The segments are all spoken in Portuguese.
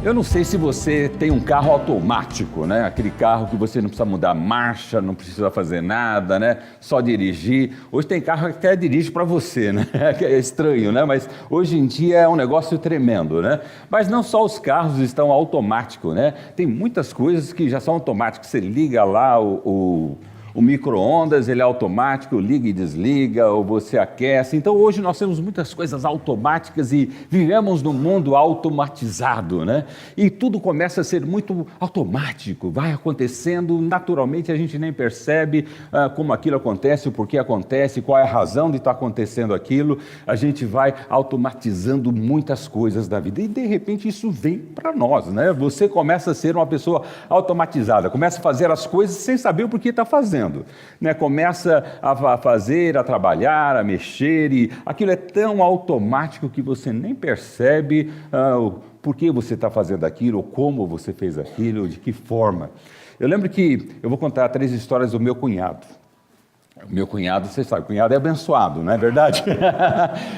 Eu não sei se você tem um carro automático, né? Aquele carro que você não precisa mudar marcha, não precisa fazer nada, né? Só dirigir. Hoje tem carro que até dirige para você, né? É estranho, né? Mas hoje em dia é um negócio tremendo, né? Mas não só os carros estão automáticos, né? Tem muitas coisas que já são automáticas. Você liga lá o micro-ondas, ele é automático, liga e desliga, ou você aquece. Então hoje nós temos muitas coisas automáticas e vivemos num mundo automatizado, né? E tudo começa a ser muito automático, vai acontecendo naturalmente, a gente nem percebe como aquilo acontece, o porquê acontece, qual é a razão de estar acontecendo aquilo. A gente vai automatizando muitas coisas da vida e de repente isso vem para nós, né? Você começa a ser uma pessoa automatizada, começa a fazer as coisas sem saber o porquê está fazendo. Né? Começa a fazer, a trabalhar, a mexer, e aquilo é tão automático que você nem percebe por que você está fazendo aquilo, ou como você fez aquilo, ou de que forma. Eu lembro que eu vou contar 3 histórias do meu cunhado. O meu cunhado, você sabe, o cunhado é abençoado, não é verdade?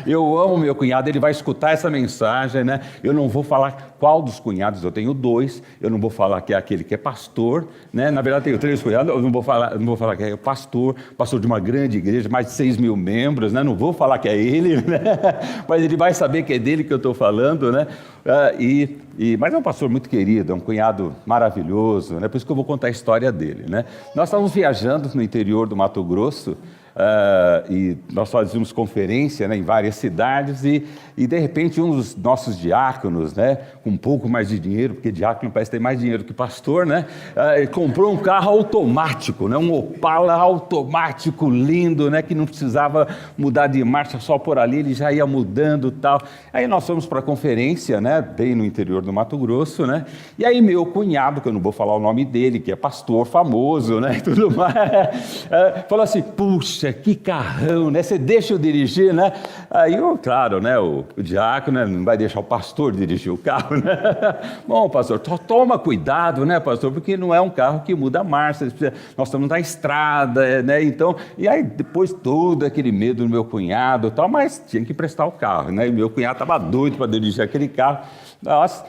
Eu amo meu cunhado, ele vai escutar essa mensagem, né? Eu não vou falar qual dos cunhados, eu tenho 2, eu não vou falar que é aquele que é pastor, né? Na verdade, tenho 3 cunhados, eu não vou falar que é pastor de uma grande igreja, mais de 6 mil membros, né? Não vou falar que é ele, né? Mas ele vai saber que é dele que eu estou falando, né? Mas é um pastor muito querido, é um cunhado maravilhoso, né? Por isso que eu vou contar a história dele, né? Nós estávamos viajando no interior do Mato Grosso, e nós fazíamos conferência, né, em várias cidades e de repente um dos nossos diáconos, né, com um pouco mais de dinheiro, porque diácono parece ter mais dinheiro que pastor, né, comprou um carro automático, né, um Opala automático lindo, né, que não precisava mudar de marcha só por ali, ele já ia mudando e tal. Aí nós fomos para a conferência, né, bem no interior do Mato Grosso, né, e aí meu cunhado, que eu não vou falar o nome dele, que é pastor famoso, né, e tudo mais, falou assim: puxa, que carrão, né? Você deixa eu dirigir, né? Aí, claro, né? O diácono, né? Não vai deixar o pastor dirigir o carro, né? Bom, pastor, toma cuidado, né, pastor? Porque não é um carro que muda a marcha, nós estamos na estrada, né? Então, e aí depois todo aquele medo do meu cunhado e tal, mas tinha que prestar o carro, né? E meu cunhado estava doido para dirigir aquele carro. Nós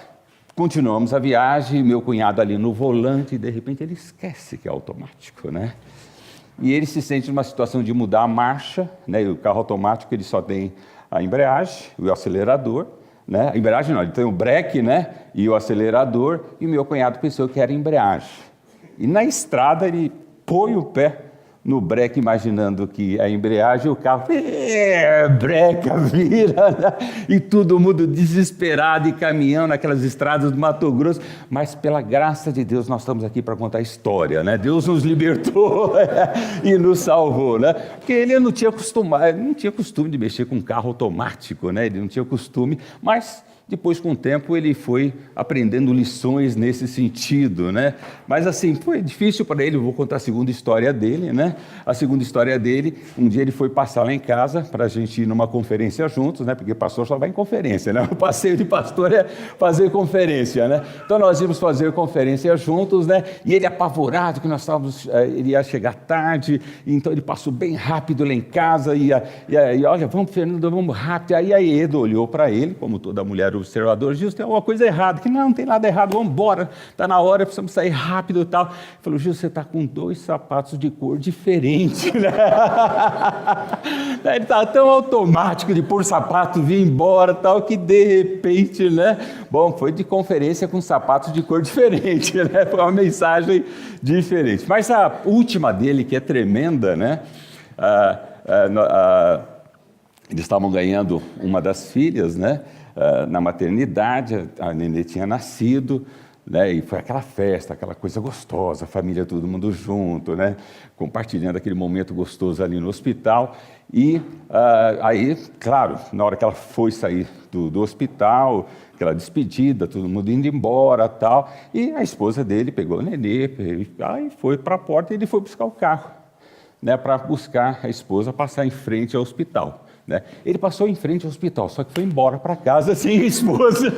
continuamos a viagem, meu cunhado ali no volante, e de repente ele esquece que é automático, né? E ele se sente numa situação de mudar a marcha, né? E o carro automático ele só tem a embreagem, o acelerador, né? A embreagem não, ele tem o breque, né? E o acelerador, e o meu cunhado pensou que era embreagem. E na estrada ele põe o pé no breque, imaginando que a embreagem, o carro breca, vira, né? E todo mundo desesperado e caminhando naquelas estradas do Mato Grosso, mas pela graça de Deus nós estamos aqui para contar a história, né? Deus nos libertou e nos salvou, né? Porque ele não tinha costume de mexer com um carro automático, né? Ele não tinha costume, mas depois, com o tempo, ele foi aprendendo lições nesse sentido, né? Mas assim, foi difícil para ele. Eu vou contar a segunda história dele, né? A segunda história dele, um dia ele foi passar lá em casa para a gente ir numa conferência juntos, né? Porque pastor só vai em conferência, né? O passeio de pastor é fazer conferência, né? Então nós íamos fazer conferência juntos, né? E ele apavorado que ele ia chegar tarde, então ele passou bem rápido lá em casa e olha, vamos, Fernando, vamos rápido. Aí a Edo olhou para ele, como toda mulher observador, Gil, tem alguma coisa errada. Que não tem nada errado, vamos embora, está na hora, precisamos sair rápido e tal. Ele falou: Gil, você está com 2 sapatos de cor diferente, né? Ele estava tão automático de pôr sapato, vir embora tal, que de repente, né? Bom, foi de conferência com sapatos de cor diferente, né? Foi uma mensagem diferente. Mas a última dele, que é tremenda, né? Eles estavam ganhando uma das filhas, né? Na maternidade, a nenê tinha nascido, né? E foi aquela festa, aquela coisa gostosa, a família, todo mundo junto, né? Compartilhando aquele momento gostoso ali no hospital. E aí, claro, na hora que ela foi sair do hospital, aquela despedida, todo mundo indo embora tal, e a esposa dele pegou o nenê, e foi para a porta e ele foi buscar o carro, né? Para buscar a esposa passar em frente ao hospital. Né? Ele passou em frente ao hospital, só que foi embora para casa sem a esposa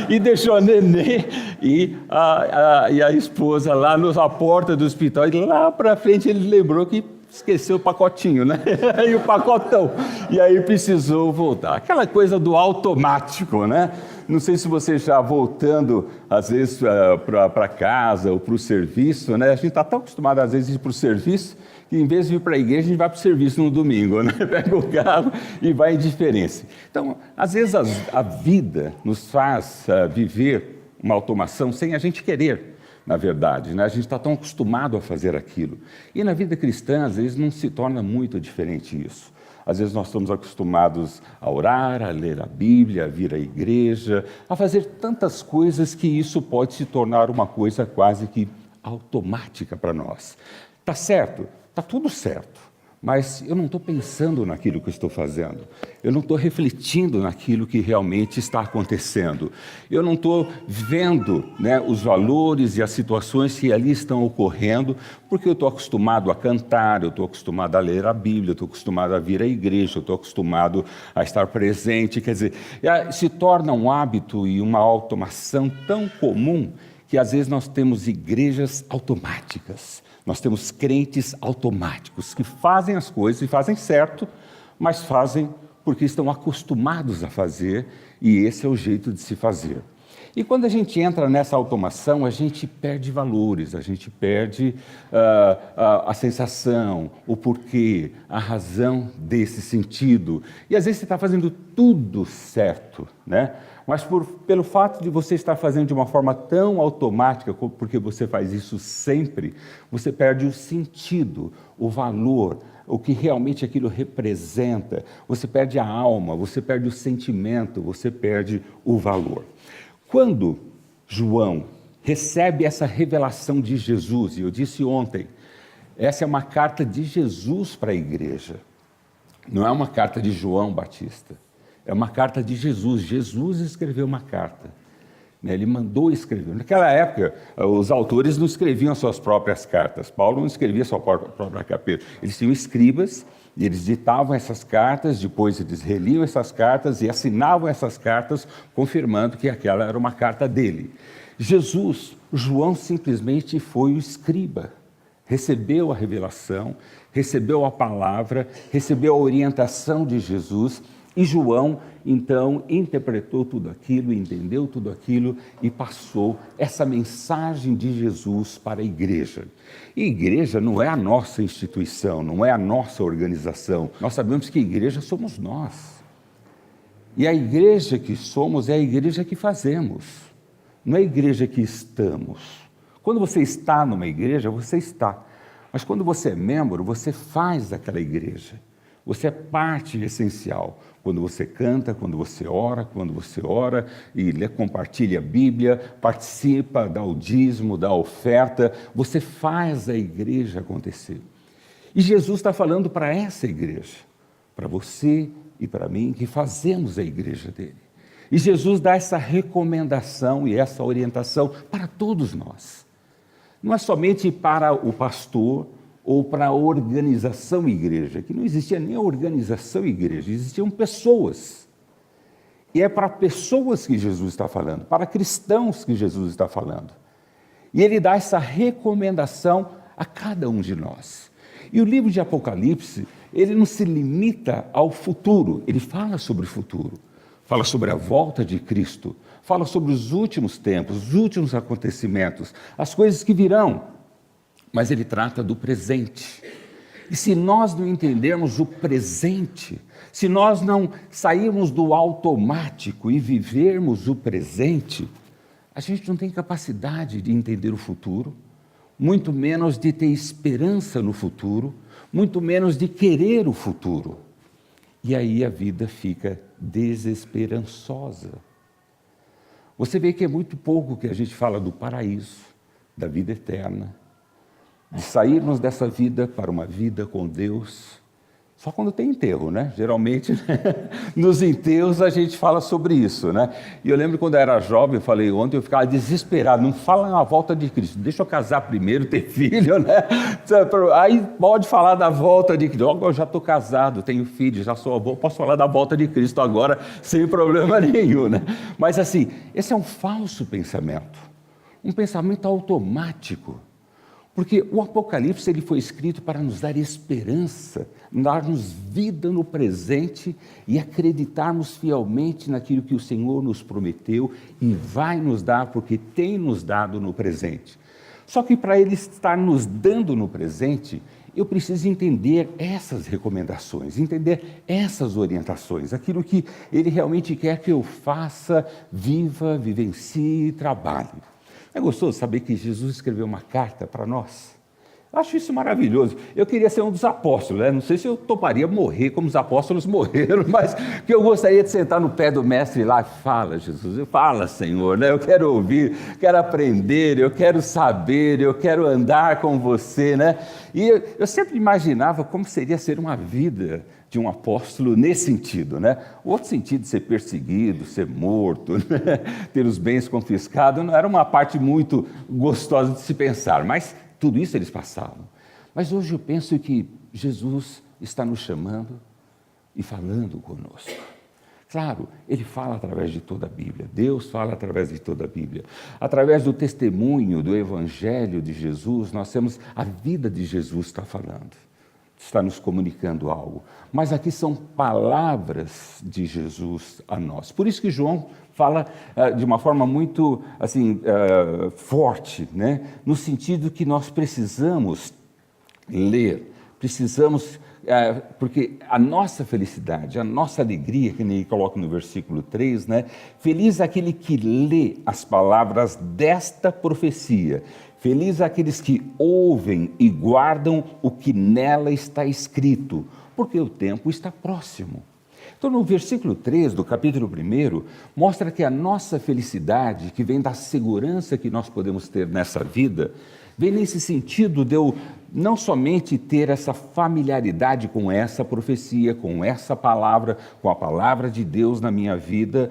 e deixou a nenê e a esposa lá na porta do hospital. E lá para frente ele lembrou que esqueceu o pacotinho, né? E o pacotão. E aí precisou voltar. Aquela coisa do automático, né? Não sei se você já voltando, às vezes, para casa ou para o serviço, né? A gente está tão acostumado, às vezes, a ir para o serviço, que em vez de ir para a igreja, a gente vai para o serviço no domingo, né? Pega o carro e vai em diferença. Então, às vezes, a vida nos faz viver uma automação sem a gente querer. Na verdade, né? A gente está tão acostumado a fazer aquilo. E na vida cristã, às vezes, não se torna muito diferente isso. Às vezes nós estamos acostumados a orar, a ler a Bíblia, a vir à igreja, a fazer tantas coisas que isso pode se tornar uma coisa quase que automática para nós. Está certo? Está tudo certo. Mas eu não estou pensando naquilo que eu estou fazendo. Eu não estou refletindo naquilo que realmente está acontecendo. Eu não estou vendo, né, os valores e as situações que ali estão ocorrendo, porque eu estou acostumado a cantar, eu estou acostumado a ler a Bíblia, eu estou acostumado a vir à igreja, eu estou acostumado a estar presente. Quer dizer, se torna um hábito e uma automação tão comum que às vezes nós temos igrejas automáticas. Nós temos crentes automáticos que fazem as coisas e fazem certo, mas fazem porque estão acostumados a fazer e esse é o jeito de se fazer. E quando a gente entra nessa automação, a gente perde valores, a gente perde a sensação, o porquê, a razão desse sentido. E às vezes você está fazendo tudo certo, né? Mas pelo fato de você estar fazendo de uma forma tão automática, porque você faz isso sempre, você perde o sentido, o valor, o que realmente aquilo representa. Você perde a alma, você perde o sentimento, você perde o valor. Quando João recebe essa revelação de Jesus, e eu disse ontem, essa é uma carta de Jesus para a igreja, não é uma carta de João Batista. É uma carta de Jesus. Jesus escreveu uma carta. Ele mandou escrever. Naquela época, os autores não escreviam as suas próprias cartas. Paulo não escrevia a sua própria carta. Eles tinham escribas, e eles ditavam essas cartas, depois eles reliam essas cartas e assinavam essas cartas, confirmando que aquela era uma carta dele. Jesus, João simplesmente foi o escriba. Recebeu a revelação, recebeu a palavra, recebeu a orientação de Jesus. E João, então, interpretou tudo aquilo, entendeu tudo aquilo e passou essa mensagem de Jesus para a igreja. E igreja não é a nossa instituição, não é a nossa organização. Nós sabemos que igreja somos nós. E a igreja que somos é a igreja que fazemos, não é a igreja que estamos. Quando você está numa igreja, você está. Mas quando você é membro, você faz daquela igreja. Você é parte essencial. Quando você canta, quando você ora e compartilha a Bíblia, participa, dá o dízimo, dá a oferta, você faz a igreja acontecer. E Jesus está falando para essa igreja, para você e para mim, que fazemos a igreja dele. E Jesus dá essa recomendação e essa orientação para todos nós. Não é somente para o pastor, ou para a organização igreja, que não existia nem a organização igreja, existiam pessoas. E é para pessoas que Jesus está falando, para cristãos que Jesus está falando. E ele dá essa recomendação a cada um de nós. E o livro de Apocalipse, ele não se limita ao futuro, ele fala sobre o futuro, fala sobre a volta de Cristo, fala sobre os últimos tempos, os últimos acontecimentos, as coisas que virão. Mas ele trata do presente. E se nós não entendermos o presente, se nós não sairmos do automático e vivermos o presente, a gente não tem capacidade de entender o futuro, muito menos de ter esperança no futuro, muito menos de querer o futuro. E aí a vida fica desesperançosa. Você vê que é muito pouco que a gente fala do paraíso, da vida eterna, de sairmos dessa vida para uma vida com Deus, só quando tem enterro, né? Geralmente, nos enterros a gente fala sobre isso, né? E eu lembro quando eu era jovem, eu falei ontem, eu ficava desesperado, não fala na volta de Cristo, deixa eu casar primeiro, ter filho, né? Aí pode falar da volta de Cristo. Eu já estou casado, tenho filho, já sou avô, posso falar da volta de Cristo agora, sem problema nenhum, né? Mas assim, esse é um falso pensamento, um pensamento automático. Porque o Apocalipse ele foi escrito para nos dar esperança, dar-nos vida no presente e acreditarmos fielmente naquilo que o Senhor nos prometeu e vai nos dar, porque tem nos dado no presente. Só que para Ele estar nos dando no presente, eu preciso entender essas recomendações, entender essas orientações, aquilo que Ele realmente quer que eu faça, viva, vivencie e trabalhe. É gostoso saber que Jesus escreveu uma carta para nós? Eu acho isso maravilhoso. Eu queria ser um dos apóstolos, né? Não sei se eu toparia morrer como os apóstolos morreram, mas que eu gostaria de sentar no pé do mestre lá e fala, Jesus, fala, Senhor, né? Eu quero ouvir, quero aprender, eu quero saber, eu quero andar com você, né? E eu sempre imaginava como seria ser uma vida de um apóstolo nesse sentido, né? O outro sentido de ser perseguido, ser morto, né? Ter os bens confiscados, não era uma parte muito gostosa de se pensar, mas tudo isso eles passavam. Mas hoje eu penso que Jesus está nos chamando e falando conosco. Claro, Ele fala através de toda a Bíblia, Deus fala através de toda a Bíblia. Através do testemunho, do Evangelho de Jesus, nós temos a vida de Jesus está falando, está nos comunicando algo. Mas aqui são palavras de Jesus a nós. Por isso que João fala de uma forma muito assim, forte, né? No sentido que nós precisamos ler, precisamos, porque a nossa felicidade, a nossa alegria, que ele coloca no versículo 3, né? Feliz aquele que lê as palavras desta profecia, feliz aqueles que ouvem e guardam o que nela está escrito, porque o tempo está próximo. Então, no versículo 3 do capítulo 1, mostra que a nossa felicidade, que vem da segurança que nós podemos ter nessa vida, vem nesse sentido de eu não somente ter essa familiaridade com essa profecia, com essa palavra, com a palavra de Deus na minha vida,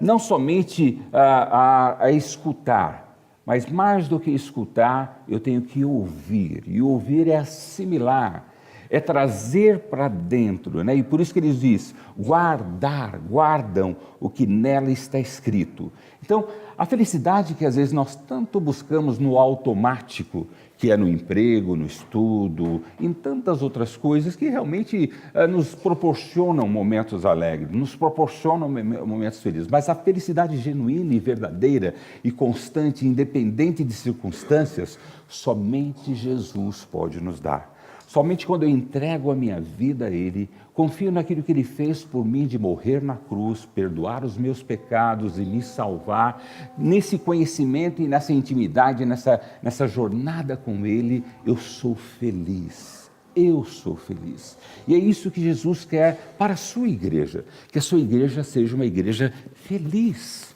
não somente a escutar, mas mais do que escutar, eu tenho que ouvir, e ouvir é assimilar, é trazer para dentro, né? E por isso que ele diz, guardam o que nela está escrito. Então, a felicidade que às vezes nós tanto buscamos no automático, que é no emprego, no estudo, em tantas outras coisas que realmente nos proporcionam momentos alegres, nos proporcionam momentos felizes. Mas a felicidade genuína e verdadeira e constante, independente de circunstâncias, somente Jesus pode nos dar. Somente quando eu entrego a minha vida a Ele, confio naquilo que Ele fez por mim de morrer na cruz, perdoar os meus pecados e me salvar, nesse conhecimento e nessa intimidade, nessa jornada com Ele, eu sou feliz. Eu sou feliz. E é isso que Jesus quer para a sua igreja, que a sua igreja seja uma igreja feliz.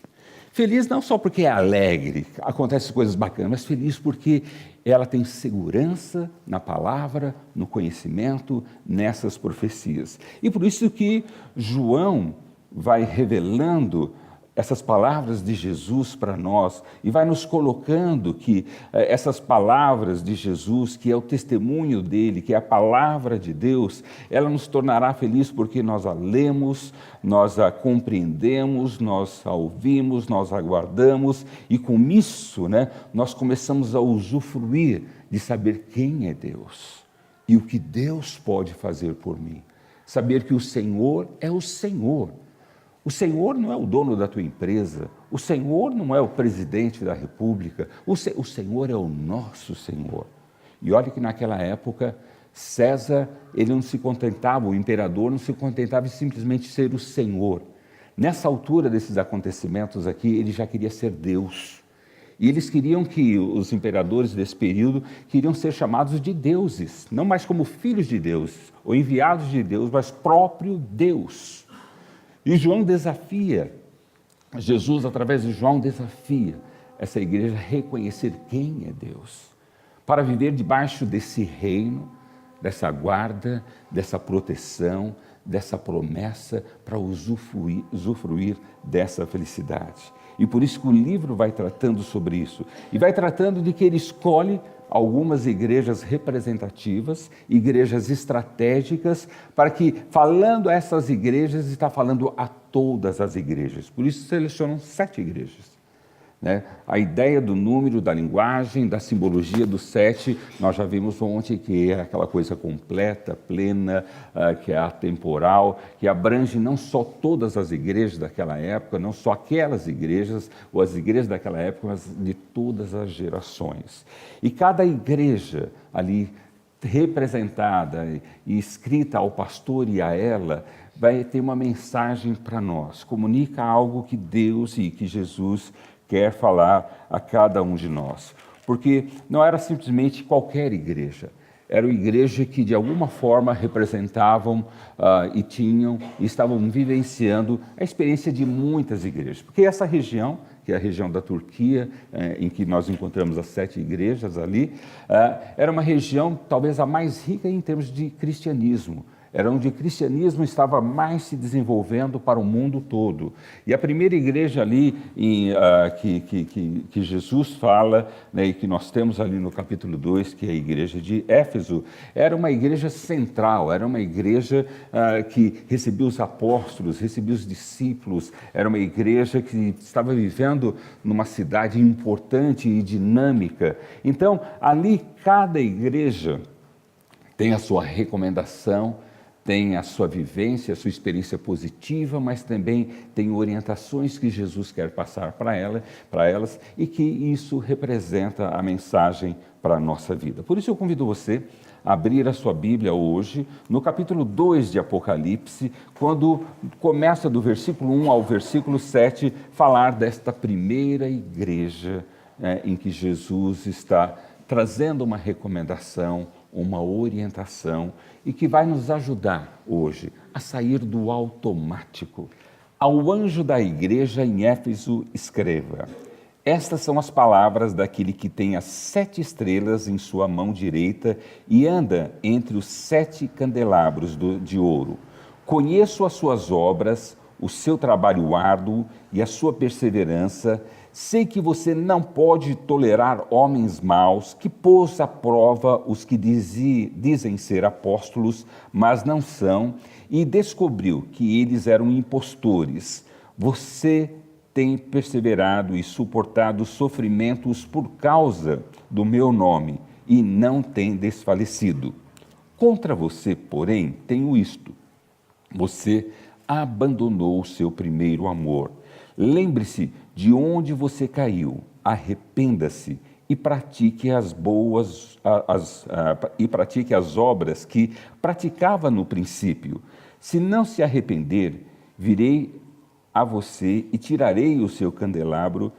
Feliz não só porque é alegre, acontecem coisas bacanas, mas feliz porque ela tem segurança na palavra, no conhecimento, nessas profecias. E por isso que João vai revelando essas palavras de Jesus para nós e vai nos colocando que essas palavras de Jesus, que é o testemunho dele, que é a palavra de Deus, ela nos tornará felizes porque nós a lemos, nós a compreendemos, nós a ouvimos, nós a aguardamos e com isso, né, nós começamos a usufruir de saber quem é Deus e o que Deus pode fazer por mim. Saber que o Senhor é o Senhor. O Senhor não é o dono da tua empresa, o Senhor não é o presidente da república, o Senhor é o nosso Senhor. E olha que naquela época, César, ele não se contentava, o imperador não se contentava de simplesmente ser o Senhor. Nessa altura desses acontecimentos aqui, ele já queria ser Deus. E eles queriam que, os imperadores desse período, queriam ser chamados de deuses, não mais como filhos de Deus, ou enviados de Deus, mas próprio Deus. E João desafia, Jesus através de João desafia essa igreja a reconhecer quem é Deus, para viver debaixo desse reino, dessa guarda, dessa proteção, dessa promessa, para usufruir dessa felicidade. E por isso que o livro vai tratando sobre isso, e vai tratando de que ele escolhe algumas igrejas representativas, igrejas estratégicas, para que, falando a essas igrejas, está falando a todas as igrejas. Por isso selecionam 7 igrejas. né? A ideia do número, da linguagem, da simbologia do 7, nós já vimos ontem que é aquela coisa completa, plena, que é atemporal, que abrange não só todas as igrejas daquela época, não só aquelas igrejas, ou as igrejas daquela época, mas de todas as gerações. E cada igreja ali representada e escrita ao pastor e a ela, vai ter uma mensagem para nós, comunica algo que Deus e que Jesus quer falar a cada um de nós. Porque não era simplesmente qualquer igreja, era uma igreja que de alguma forma representavam e estavam vivenciando a experiência de muitas igrejas. Porque essa região, que é a região da Turquia, em que nós encontramos as 7 igrejas ali, era uma região talvez a mais rica em termos de cristianismo. Era onde o cristianismo estava mais se desenvolvendo para o mundo todo. E a primeira igreja ali que Jesus fala, né, e que nós temos ali no capítulo 2, que é a igreja de Éfeso, era uma igreja central, era uma igreja que recebia os apóstolos, recebia os discípulos, era uma igreja que estava vivendo numa cidade importante e dinâmica. Então, ali cada igreja tem a sua recomendação, tem a sua vivência, a sua experiência positiva, mas também tem orientações que Jesus quer passar para elas e que isso representa a mensagem para a nossa vida. Por isso eu convido você a abrir a sua Bíblia hoje, no capítulo 2 de Apocalipse, quando começa do versículo 1 ao versículo 7, falar desta primeira igreja em que Jesus está trazendo uma recomendação, uma orientação e que vai nos ajudar hoje a sair do automático. Ao anjo da igreja em Éfeso escreva: estas são as palavras daquele que tem as 7 estrelas em sua mão direita e anda entre os 7 candelabros de ouro. Conheço as suas obras, o seu trabalho árduo e a sua perseverança. Sei que você não pode tolerar homens maus, que pôs à prova os que dizem ser apóstolos, mas não são, e descobriu que eles eram impostores. Você tem perseverado e suportado sofrimentos por causa do meu nome, e não tem desfalecido. Contra você, porém, tenho isto: você abandonou o seu primeiro amor. Lembre-se de onde você caiu, arrependa-se e pratique as obras que praticava no princípio. Se não se arrepender, virei a você e tirarei o seu candelabro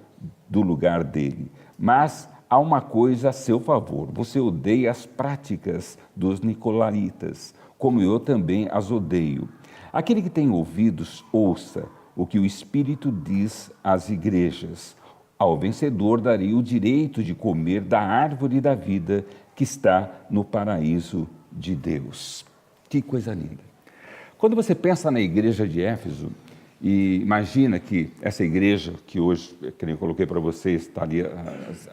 do lugar dele. Mas há uma coisa a seu favor: você odeia as práticas dos nicolaítas, como eu também as odeio. Aquele que tem ouvidos, ouça o que o Espírito diz às igrejas. Ao vencedor darei o direito de comer da árvore da vida que está no paraíso de Deus. Que coisa linda! Quando você pensa na igreja de Éfeso, e imagina que essa igreja, que hoje, que eu coloquei para vocês, está ali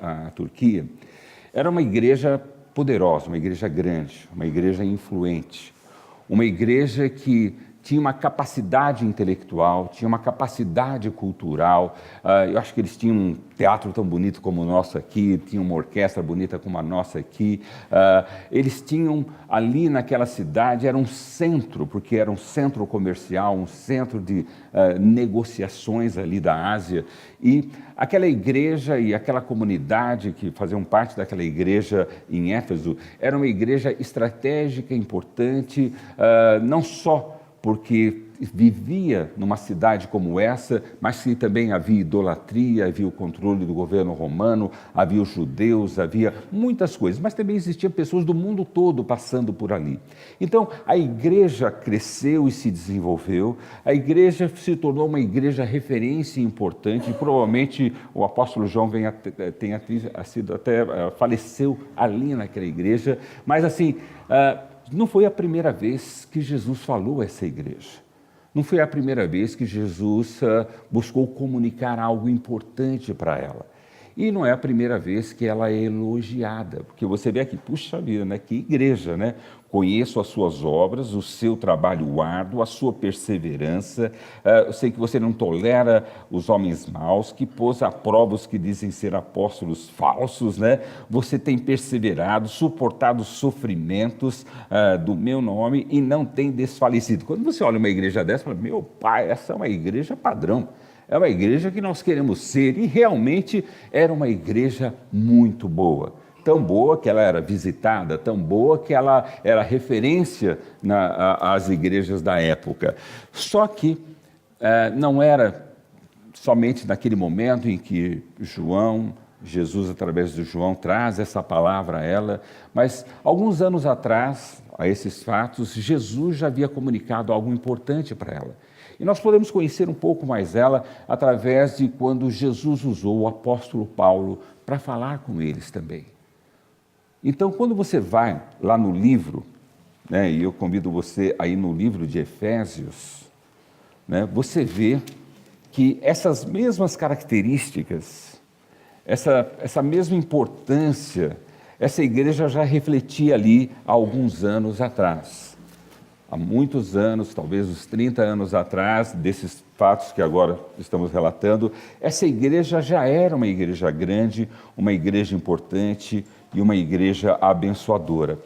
a Turquia, era uma igreja poderosa, uma igreja grande, uma igreja influente, uma igreja que tinha uma capacidade intelectual, tinha uma capacidade cultural. Eu acho que eles tinham um teatro tão bonito como o nosso aqui, tinham uma orquestra bonita como a nossa aqui. Eles tinham ali naquela cidade, era um centro, porque era um centro comercial, um centro de negociações ali da Ásia. E aquela igreja e aquela comunidade que faziam parte daquela igreja em Éfeso, era uma igreja estratégica, importante, não só porque vivia numa cidade como essa, mas que também havia idolatria, havia o controle do governo romano, havia os judeus, havia muitas coisas, mas também existiam pessoas do mundo todo passando por ali. Então, a igreja cresceu e se desenvolveu, a igreja se tornou uma igreja referência importante, e provavelmente o apóstolo João tenha sido até faleceu ali naquela igreja, mas assim, não foi a primeira vez que Jesus falou a essa igreja. Não foi a primeira vez que Jesus buscou comunicar algo importante para ela. E não é a primeira vez que ela é elogiada, porque você vê aqui, puxa vida, né? Que igreja, né? Conheço as suas obras, o seu trabalho árduo, a sua perseverança. Eu sei que você não tolera os homens maus, que pôs à prova os que dizem ser apóstolos falsos, né? Você tem perseverado, suportado os sofrimentos do meu nome e não tem desfalecido. Quando você olha uma igreja dessa, fala, meu pai, essa é uma igreja padrão. É uma igreja que nós queremos ser, e realmente era uma igreja muito boa. Tão boa que ela era visitada, tão boa que ela era referência às igrejas da época. Só que não era somente naquele momento em que Jesus, através de João, traz essa palavra a ela, mas alguns anos atrás, a esses fatos, Jesus já havia comunicado algo importante para ela. E nós podemos conhecer um pouco mais ela através de quando Jesus usou o apóstolo Paulo para falar com eles também. Então, quando você vai lá no livro, né, e eu convido você a ir no livro de Efésios, né, você vê que essas mesmas características, essa mesma importância, essa igreja já refletia ali há alguns anos atrás. Há muitos anos, talvez uns 30 anos atrás, desses fatos que agora estamos relatando, essa igreja já era uma igreja grande, uma igreja importante e uma igreja abençoadora.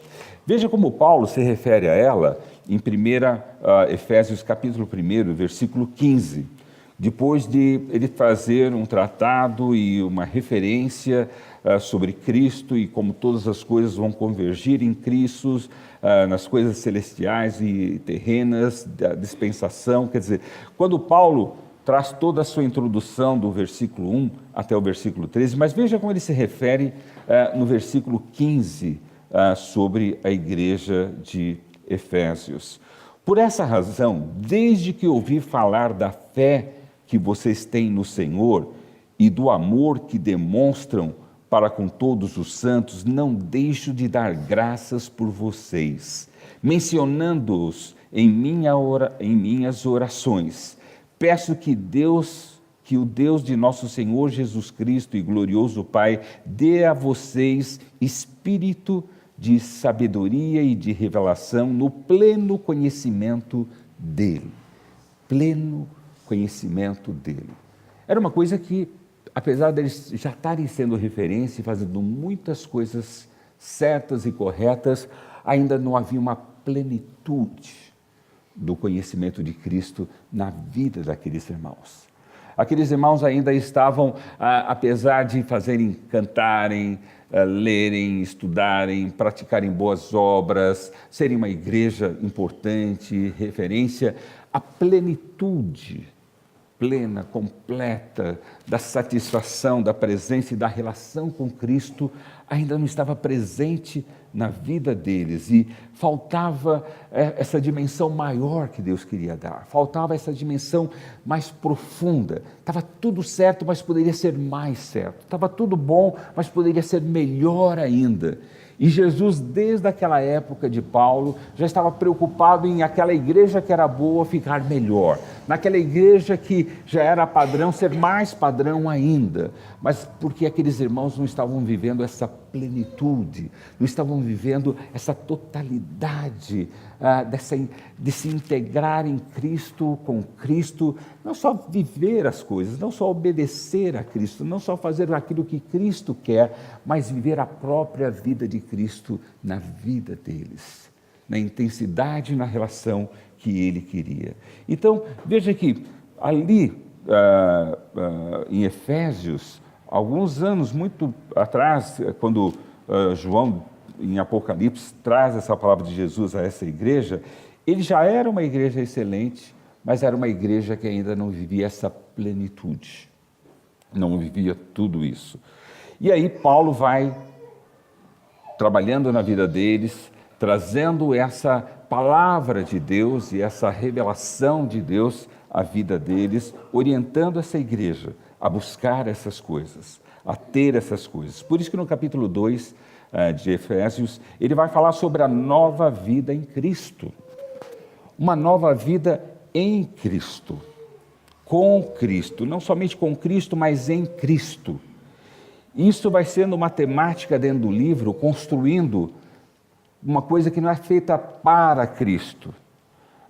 Veja como Paulo se refere a ela em 1 Efésios capítulo 1, versículo 15. Depois de ele fazer um tratado e uma referência sobre Cristo e como todas as coisas vão convergir em Cristo, nas coisas celestiais e terrenas, da dispensação. Quer dizer, quando Paulo traz toda a sua introdução do versículo 1 até o versículo 13, mas veja como ele se refere no versículo 15 sobre a igreja de Efésios. Por essa razão, desde que ouvi falar da fé que vocês têm no Senhor e do amor que demonstram para com todos os santos, não deixo de dar graças por vocês, mencionando-os em minhas orações. Peço que o Deus de nosso Senhor Jesus Cristo e glorioso Pai dê a vocês espírito de sabedoria e de revelação no pleno conhecimento dele. Pleno conhecimento dele. Era uma coisa que, apesar deles já estarem sendo referência e fazendo muitas coisas certas e corretas, ainda não havia uma plenitude do conhecimento de Cristo na vida daqueles irmãos. Aqueles irmãos ainda estavam, apesar de cantarem, lerem, estudarem, praticarem boas obras, serem uma igreja importante, referência, a plenitude plena, completa, da satisfação, da presença e da relação com Cristo ainda não estava presente na vida deles, e faltava essa dimensão maior que Deus queria dar, faltava essa dimensão mais profunda. Estava tudo certo, mas poderia ser mais certo, estava tudo bom, mas poderia ser melhor ainda. E Jesus, desde aquela época de Paulo, já estava preocupado em aquela igreja que era boa ficar melhor, naquela igreja que já era padrão, ser mais padrão ainda, mas porque aqueles irmãos não estavam vivendo essa plenitude, não estavam vivendo essa totalidade de se integrar em Cristo, com Cristo, não só viver as coisas, não só obedecer a Cristo, não só fazer aquilo que Cristo quer, mas viver a própria vida de Cristo na vida deles, na intensidade e na relação que Ele queria. Então, veja que ali em Efésios, alguns anos muito atrás, quando João, em Apocalipse, traz essa palavra de Jesus a essa igreja, ele já era uma igreja excelente, mas era uma igreja que ainda não vivia essa plenitude, não vivia tudo isso. E aí Paulo vai trabalhando na vida deles, trazendo essa palavra de Deus e essa revelação de Deus à vida deles, orientando essa igreja a buscar essas coisas, a ter essas coisas. Por isso que no capítulo 2 de Efésios, ele vai falar sobre a nova vida em Cristo. Uma nova vida em Cristo, com Cristo, não somente com Cristo, mas em Cristo. Isso vai sendo uma temática dentro do livro, construindo uma coisa que não é feita para Cristo,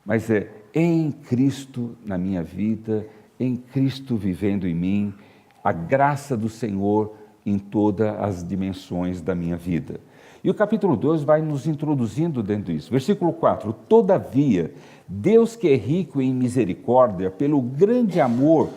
mas é em Cristo na minha vida, em Cristo vivendo em mim, a graça do Senhor em todas as dimensões da minha vida. E o capítulo 2 vai nos introduzindo dentro disso. Versículo 4, todavia, Deus que é rico em misericórdia, pelo grande amor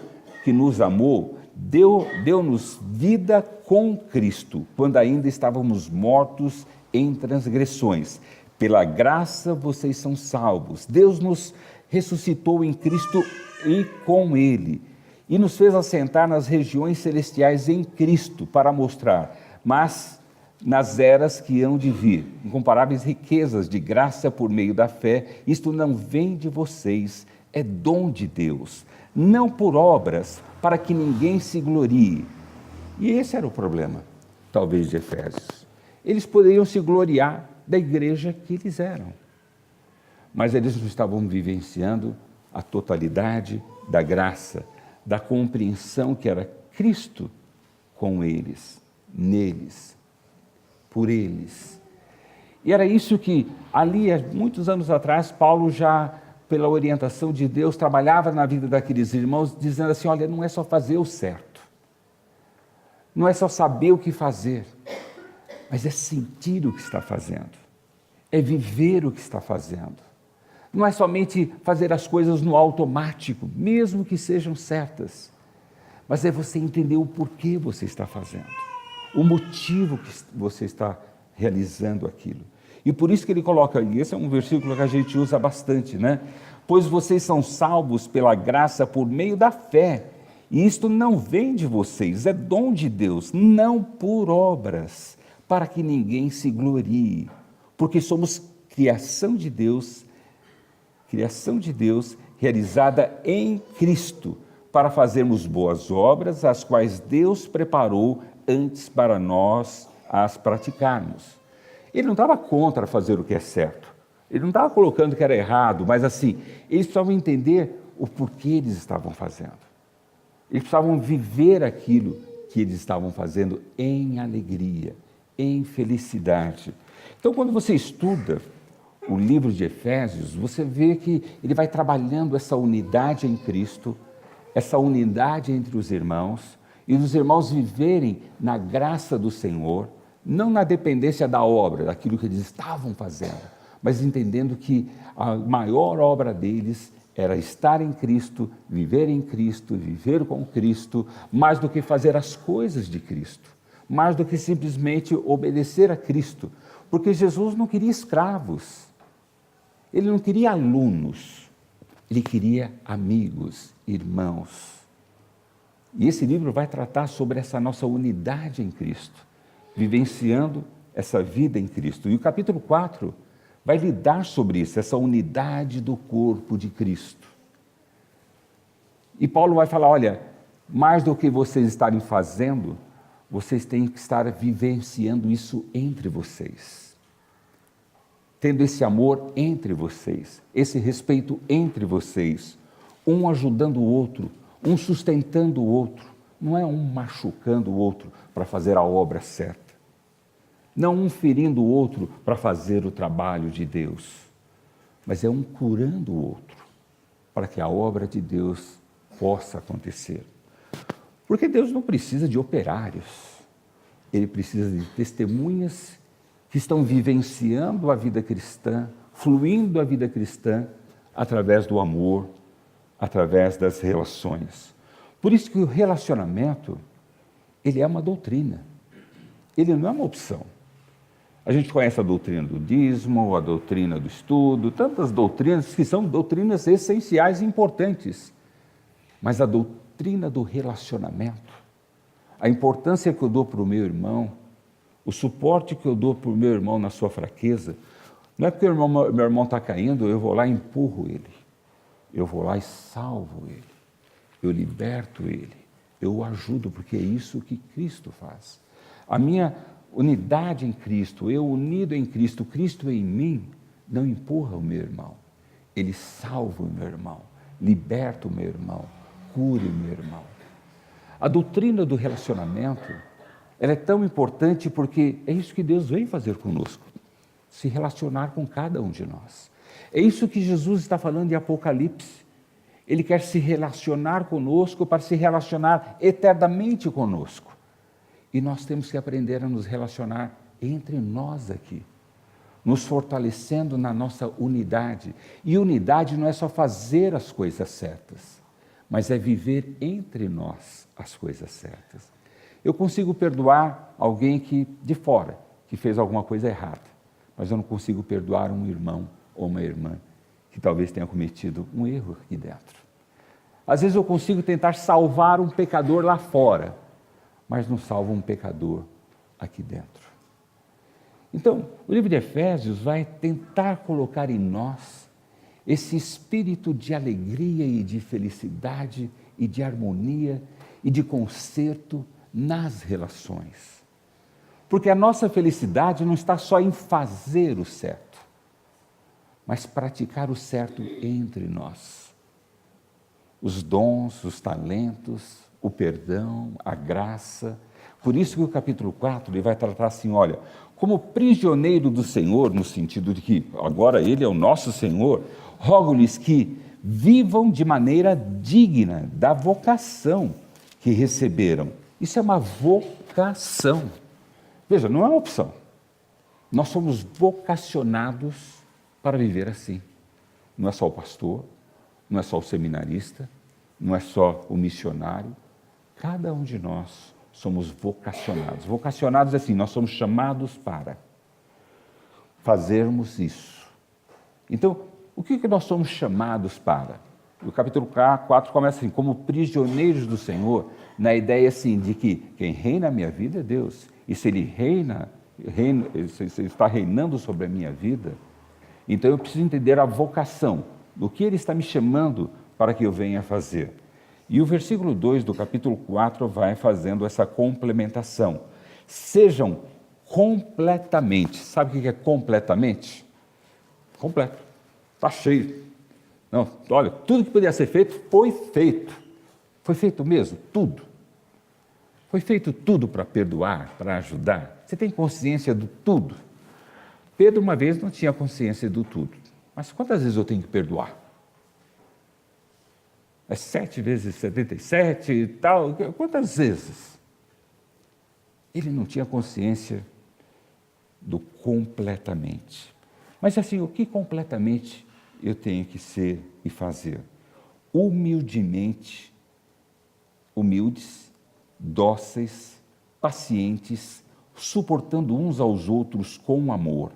que nos amou, deu-nos vida com Cristo, quando ainda estávamos mortos em transgressões. Pela graça vocês são salvos. Deus nos ressuscitou em Cristo e com Ele, e nos fez assentar nas regiões celestiais em Cristo, para mostrar, mas nas eras que hão de vir, incomparáveis riquezas de graça por meio da fé. Isto não vem de vocês, é dom de Deus, não por obras, para que ninguém se glorie. E esse era o problema, talvez, de Efésios. Eles poderiam se gloriar da igreja que eles eram, mas eles não estavam vivenciando a totalidade da graça, da compreensão que era Cristo com eles, neles, por eles. E era isso que ali, há muitos anos atrás, Paulo já, pela orientação de Deus, trabalhava na vida daqueles irmãos, dizendo assim, olha, não é só fazer o certo, não é só saber o que fazer, mas é sentir o que está fazendo, é viver o que está fazendo. Não é somente fazer as coisas no automático, mesmo que sejam certas, mas é você entender o porquê você está fazendo, o motivo que você está realizando aquilo. E por isso que ele coloca, e esse é um versículo que a gente usa bastante, né? Pois vocês são salvos pela graça por meio da fé, e isto não vem de vocês, é dom de Deus, não por obras, para que ninguém se glorie, porque somos criação de Deus realizada em Cristo, para fazermos boas obras, as quais Deus preparou antes para nós as praticarmos. Ele não estava contra fazer o que é certo, ele não estava colocando que era errado, mas assim, eles precisavam entender o porquê eles estavam fazendo. Eles precisavam viver aquilo que eles estavam fazendo em alegria, em felicidade. Então, quando você estuda o livro de Efésios, você vê que ele vai trabalhando essa unidade em Cristo, essa unidade entre os irmãos, e os irmãos viverem na graça do Senhor, não na dependência da obra, daquilo que eles estavam fazendo, mas entendendo que a maior obra deles era estar em Cristo, viver com Cristo, mais do que fazer as coisas de Cristo, mais do que simplesmente obedecer a Cristo, porque Jesus não queria escravos, ele não queria alunos, ele queria amigos, irmãos. E esse livro vai tratar sobre essa nossa unidade em Cristo, vivenciando essa vida em Cristo. E o capítulo 4 vai lidar sobre isso, essa unidade do corpo de Cristo. E Paulo vai falar, olha, mais do que vocês estarem fazendo, vocês têm que estar vivenciando isso entre vocês. Tendo esse amor entre vocês, esse respeito entre vocês, um ajudando o outro, um sustentando o outro, não é um machucando o outro para fazer a obra certa, não um ferindo o outro para fazer o trabalho de Deus, mas é um curando o outro para que a obra de Deus possa acontecer. Porque Deus não precisa de operários, Ele precisa de testemunhas que estão vivenciando a vida cristã, fluindo a vida cristã através do amor, através das relações. Por isso que o relacionamento, ele é uma doutrina, ele não é uma opção. A gente conhece a doutrina do dízimo, a doutrina do estudo, tantas doutrinas que são doutrinas essenciais e importantes, mas a doutrina do relacionamento, a importância que eu dou para o meu irmão, o suporte que eu dou para o meu irmão na sua fraqueza, não é porque meu irmão está caindo, eu vou lá e empurro ele. Eu vou lá e salvo ele. Eu liberto ele. Eu o ajudo, porque é isso que Cristo faz. A minha unidade em Cristo, eu unido em Cristo, Cristo em mim, não empurra o meu irmão. Ele salva o meu irmão, liberta o meu irmão, cura o meu irmão. A doutrina do relacionamento Ela é tão importante porque é isso que Deus veio fazer conosco, se relacionar com cada um de nós. É isso que Jesus está falando em Apocalipse. Ele quer se relacionar conosco para se relacionar eternamente conosco. E nós temos que aprender a nos relacionar entre nós aqui, nos fortalecendo na nossa unidade. E unidade não é só fazer as coisas certas, mas é viver entre nós as coisas certas. Eu consigo perdoar alguém de fora, que fez alguma coisa errada, mas eu não consigo perdoar um irmão ou uma irmã que talvez tenha cometido um erro aqui dentro. Às vezes eu consigo tentar salvar um pecador lá fora, mas não salvo um pecador aqui dentro. Então, o livro de Efésios vai tentar colocar em nós esse espírito de alegria e de felicidade e de harmonia e de conserto nas relações. Porque a nossa felicidade não está só em fazer o certo, mas praticar o certo entre nós. Os dons, os talentos, o perdão, a graça. Por isso que o capítulo 4 ele vai tratar assim, olha, como prisioneiro do Senhor, no sentido de que agora Ele é o nosso Senhor, rogo-lhes que vivam de maneira digna da vocação que receberam. Isso é uma vocação. Veja, não é uma opção. Nós somos vocacionados para viver assim. Não é só o pastor, não é só o seminarista, não é só o missionário. Cada um de nós somos vocacionados. Vocacionados é assim, nós somos chamados para fazermos isso. Então, o que nós somos chamados para? O capítulo 4 começa assim, como prisioneiros do Senhor, na ideia assim, de que quem reina a minha vida é Deus. E se Ele se Ele está reinando sobre a minha vida, então eu preciso entender a vocação, do que Ele está me chamando para que eu venha fazer. E o versículo 2 do capítulo 4 vai fazendo essa complementação. Sejam completamente, sabe o que é completamente? Completo, está cheio. Não, olha, tudo que podia ser feito, foi feito. Foi feito mesmo, tudo. Foi feito tudo para perdoar, para ajudar. Você tem consciência do tudo? Pedro uma vez não tinha consciência do tudo. Mas quantas vezes eu tenho que perdoar? É 7 vezes 77 e tal, quantas vezes? Ele não tinha consciência do completamente. Mas assim, o que completamente eu tenho que ser e fazer? Humildes, dóceis, pacientes, suportando uns aos outros com amor.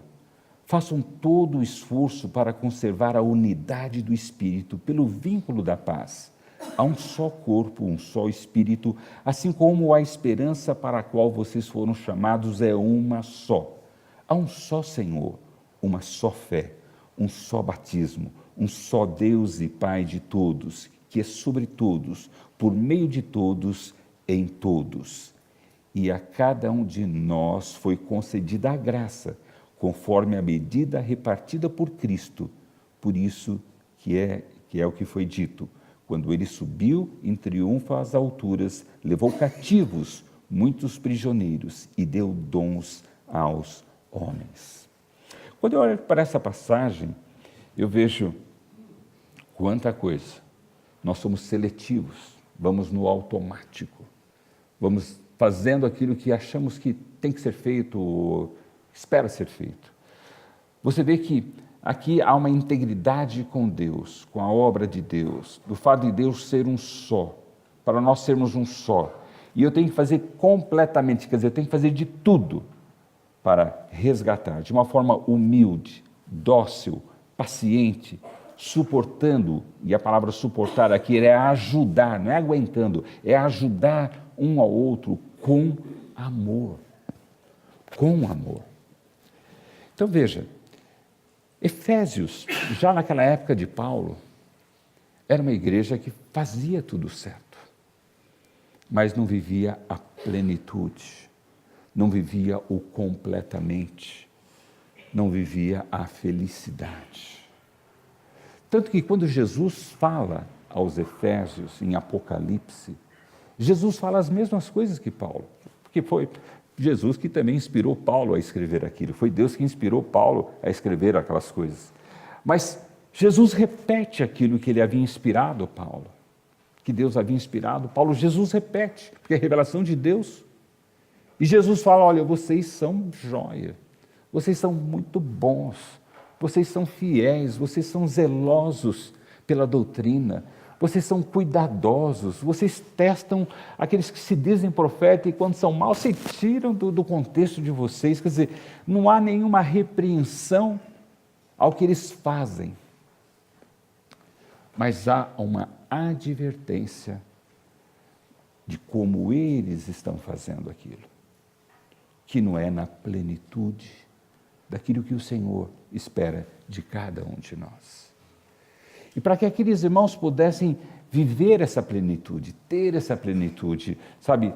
Façam todo o esforço para conservar a unidade do Espírito pelo vínculo da paz. Há um só corpo, um só Espírito, assim como a esperança para a qual vocês foram chamados é uma só. Há um só Senhor, uma só fé, um só batismo, um só Deus e Pai de todos, que é sobre todos, por meio de todos, em todos. E a cada um de nós foi concedida a graça, conforme a medida repartida por Cristo. Por isso que é o que foi dito. Quando ele subiu em triunfo às alturas, levou cativos muitos prisioneiros e deu dons aos homens. Quando eu olho para essa passagem, eu vejo quanta coisa. Nós somos seletivos, vamos no automático, vamos fazendo aquilo que achamos que tem que ser feito ou espera ser feito. Você vê que aqui há uma integridade com Deus, com a obra de Deus, do fato de Deus ser um só, para nós sermos um só. E eu tenho que fazer completamente, quer dizer, eu tenho que fazer de tudo para resgatar, de uma forma humilde, dócil, paciente, suportando, e a palavra suportar aqui é ajudar, não é aguentando, é ajudar um ao outro com amor. Com amor. Então veja, Efésios, já naquela época de Paulo, era uma igreja que fazia tudo certo, mas não vivia a plenitude, não vivia o completamente, não vivia a felicidade. Tanto que quando Jesus fala aos Efésios em Apocalipse, Jesus fala as mesmas coisas que Paulo. Porque foi Jesus que também inspirou Paulo a escrever aquilo, foi Deus que inspirou Paulo a escrever aquelas coisas. Mas Jesus repete aquilo que ele havia inspirado Paulo, que Deus havia inspirado Paulo, Jesus repete, porque é a revelação de Deus. E Jesus fala, olha, vocês são joia, vocês são muito bons, vocês são fiéis, vocês são zelosos pela doutrina, vocês são cuidadosos, vocês testam aqueles que se dizem profeta e quando são maus, se tiram do contexto de vocês, quer dizer, não há nenhuma repreensão ao que eles fazem, mas há uma advertência de como eles estão fazendo aquilo, que não é na plenitude daquilo que o Senhor espera de cada um de nós. E para que aqueles irmãos pudessem viver essa plenitude, ter essa plenitude, sabe,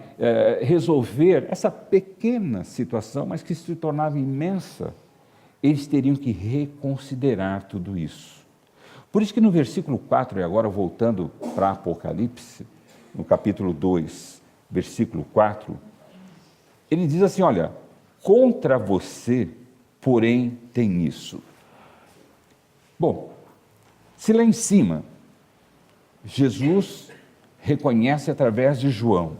resolver essa pequena situação, mas que se tornava imensa, eles teriam que reconsiderar tudo isso. Por isso que no versículo 4, e agora voltando para Apocalipse, no capítulo 2, versículo 4, ele diz assim, olha, contra você, porém, tem isso. Bom, se lá em cima, Jesus reconhece através de João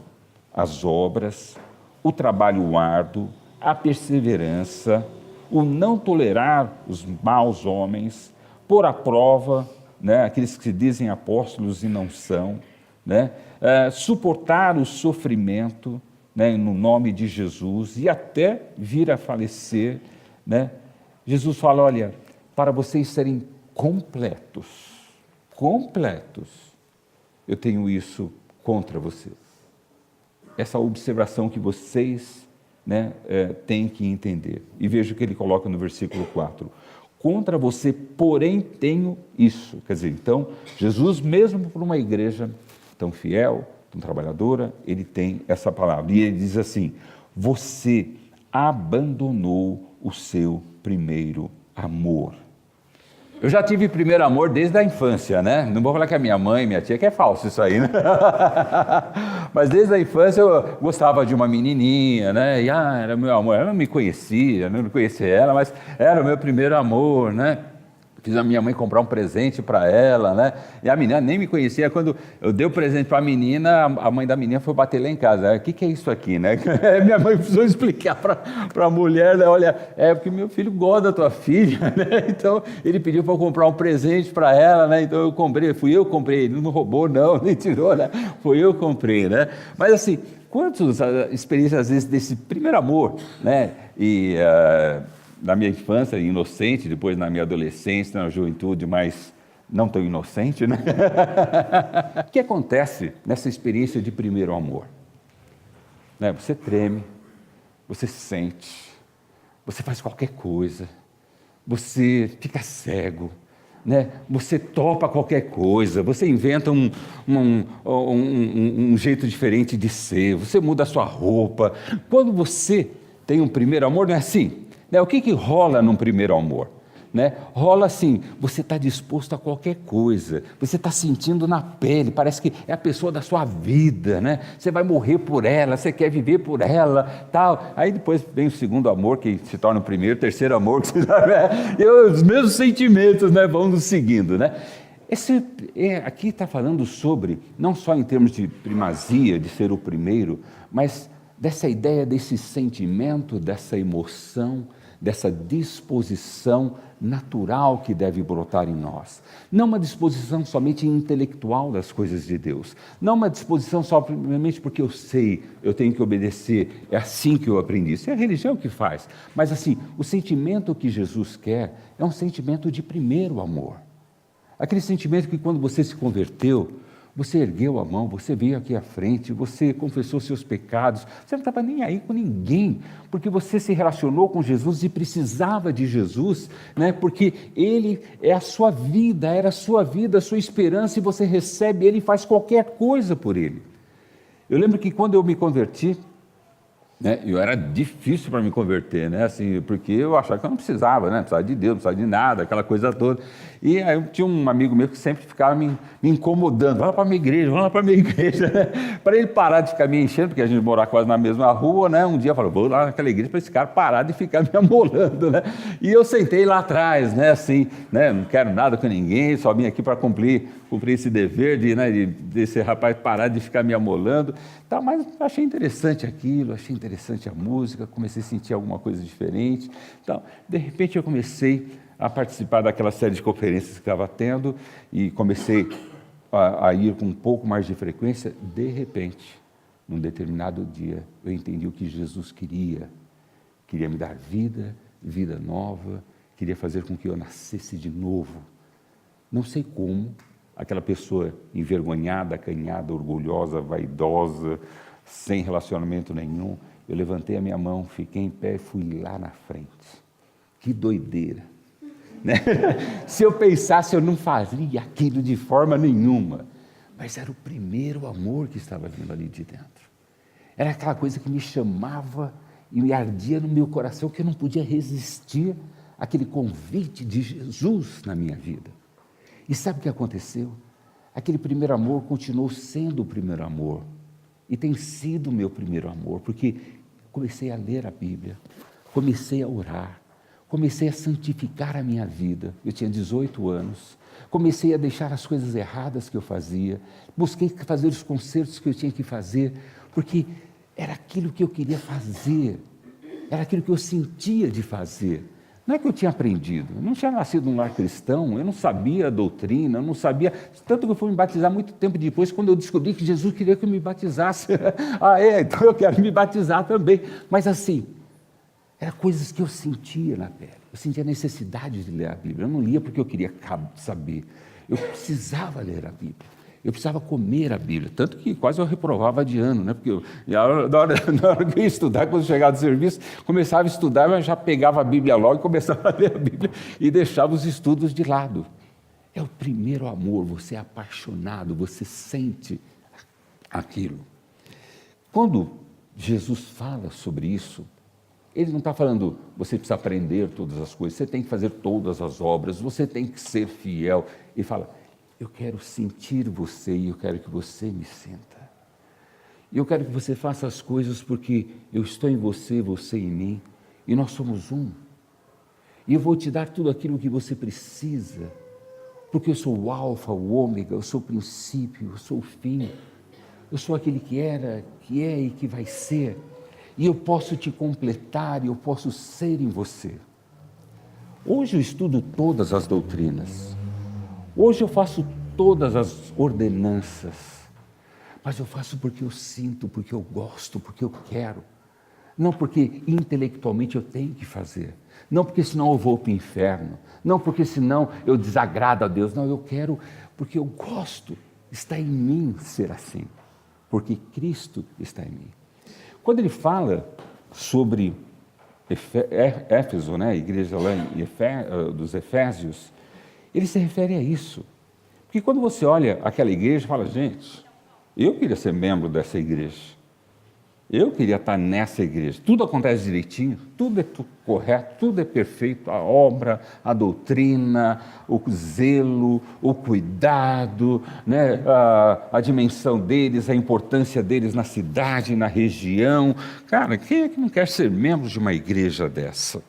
as obras, o trabalho árduo, a perseverança, o não tolerar os maus homens, pôr à prova, né, aqueles que se dizem apóstolos e não são, né, suportar o sofrimento, né, no nome de Jesus e até vir a falecer, né, Jesus fala, olha, para vocês serem completos, eu tenho isso contra vocês. Essa observação que vocês, né, têm que entender. E veja o que ele coloca no versículo 4. Contra você, porém, tenho isso. Quer dizer, então, Jesus, mesmo por uma igreja tão fiel, tão trabalhadora, ele tem essa palavra. E ele diz assim, você abandonou o seu primeiro amor. Eu já tive primeiro amor desde a infância, né? Não vou falar que a minha mãe, minha tia, que é falso isso aí, né? Mas desde a infância eu gostava de uma menininha, né? E era meu amor, ela não me conhecia, eu não conhecia ela, mas era o meu primeiro amor, né? Fiz a minha mãe comprar um presente para ela, né? E a menina nem me conhecia. Quando eu dei o presente para a menina, a mãe da menina foi bater lá em casa. O que é isso aqui, né? Minha mãe precisou explicar para a mulher, né? Olha, é porque meu filho gosta da tua filha, né? Então, ele pediu para eu comprar um presente para ela, né? Então, eu comprei, fui eu que comprei, ele não roubou não, nem tirou, né? Foi eu que comprei, né? Mas assim, quantas experiências, às vezes, desse primeiro amor, né? E... na minha infância, inocente, depois na minha adolescência, na juventude, mas não tão inocente, né? O que acontece nessa experiência de primeiro amor? Né? Você treme, você sente, você faz qualquer coisa, você fica cego, né? Você topa qualquer coisa, você inventa um jeito diferente de ser, você muda a sua roupa. Quando você tem um primeiro amor, não é assim? Né? O que rola num primeiro amor? Né? Rola assim, você está disposto a qualquer coisa, você está sentindo na pele, parece que é a pessoa da sua vida, né? Você vai morrer por ela, você quer viver por ela, tal. Aí depois vem o segundo amor, que se torna o primeiro, o terceiro amor, que se torna, os mesmos sentimentos, né, vão nos seguindo, né? Aqui está falando sobre, não só em termos de primazia, de ser o primeiro, mas dessa ideia, desse sentimento, dessa emoção, dessa disposição natural que deve brotar em nós. Não uma disposição somente intelectual das coisas de Deus. Não uma disposição somente porque eu sei, eu tenho que obedecer, é assim que eu aprendi. Isso é a religião que faz. Mas assim, o sentimento que Jesus quer é um sentimento de primeiro amor. Aquele sentimento que quando você se converteu, você ergueu a mão, você veio aqui à frente, você confessou seus pecados, você não estava nem aí com ninguém, porque você se relacionou com Jesus e precisava de Jesus, né? Porque Ele é a sua vida, era a sua vida, a sua esperança, e você recebe Ele e faz qualquer coisa por Ele. Eu lembro que quando eu me converti, né? Eu era difícil para me converter, né? Assim, porque eu achava que eu não precisava, né? Não precisava de Deus, não precisava de nada, aquela coisa toda. E aí eu tinha um amigo meu que sempre ficava me incomodando, vai lá para a minha igreja, vai lá para a minha igreja, né? Para ele parar de ficar me enchendo, porque a gente morava quase na mesma rua, né? Um dia eu falei, vou lá naquela igreja para esse cara parar de ficar me amolando, né? E eu sentei lá atrás, né? Assim, né? Não quero nada com ninguém, só vim aqui para cumprir esse dever desse rapaz parar de ficar me amolando. Tá, mas achei interessante aquilo, achei interessante a música, comecei a sentir alguma coisa diferente. Então, de repente eu comecei a participar daquela série de conferências que estava tendo e comecei a ir com um pouco mais de frequência. De repente, num determinado dia, eu entendi o que Jesus queria. Queria me dar vida, vida nova, queria fazer com que eu nascesse de novo. Não sei como, aquela pessoa envergonhada, acanhada, orgulhosa, vaidosa, sem relacionamento nenhum, eu levantei a minha mão, fiquei em pé e fui lá na frente. Que doideira, né? Se eu pensasse, eu não fazia aquilo de forma nenhuma, mas era o primeiro amor que estava vindo ali de dentro. Era aquela coisa que me chamava e me ardia no meu coração, que eu não podia resistir àquele convite de Jesus na minha vida. E sabe o que aconteceu? Aquele primeiro amor continuou sendo o primeiro amor. E tem sido o meu primeiro amor, porque comecei a ler a Bíblia, comecei a orar, comecei a santificar a minha vida. Eu tinha 18 anos, comecei a deixar as coisas erradas que eu fazia, busquei fazer os concertos que eu tinha que fazer, porque era aquilo que eu queria fazer, era aquilo que eu sentia de fazer. Não é que eu tinha aprendido, eu não tinha nascido num lar cristão, eu não sabia a doutrina, eu não sabia, tanto que eu fui me batizar muito tempo depois, quando eu descobri que Jesus queria que eu me batizasse. Então eu quero me batizar também. Mas assim, eram coisas que eu sentia na pele, eu sentia a necessidade de ler a Bíblia. Eu não lia porque eu queria saber, eu precisava ler a Bíblia. Eu precisava comer a Bíblia, tanto que quase eu reprovava de ano, né? Porque na hora que eu ia estudar, quando eu chegava do serviço, começava a estudar, mas já pegava a Bíblia logo e começava a ler a Bíblia e deixava os estudos de lado. É o primeiro amor, você é apaixonado, você sente aquilo. Quando Jesus fala sobre isso, ele não está falando, você precisa aprender todas as coisas, você tem que fazer todas as obras, você tem que ser fiel. Ele fala, eu quero sentir você e eu quero que você me sinta. E eu quero que você faça as coisas porque eu estou em você, você em mim, e nós somos um. E eu vou te dar tudo aquilo que você precisa, porque eu sou o alfa, o ômega, eu sou o princípio, eu sou o fim. Eu sou aquele que era, que é e que vai ser. E eu posso te completar, e eu posso ser em você. Hoje eu estudo todas as doutrinas. Hoje eu faço todas as ordenanças, mas eu faço porque eu sinto, porque eu gosto, porque eu quero. Não porque intelectualmente eu tenho que fazer. Não porque senão eu vou para o inferno. Não porque senão eu desagrado a Deus. Não, eu quero porque eu gosto. Está em mim ser assim, porque Cristo está em mim. Quando ele fala sobre Éfeso, né, a igreja lá dos Efésios, ele se refere a isso. Porque quando você olha aquela igreja, fala, gente, eu queria ser membro dessa igreja. Eu queria estar nessa igreja. Tudo acontece direitinho, tudo é correto, tudo é perfeito. A obra, a doutrina, o zelo, o cuidado, né? a dimensão deles, a importância deles na cidade, na região. Cara, quem é que não quer ser membro de uma igreja dessa?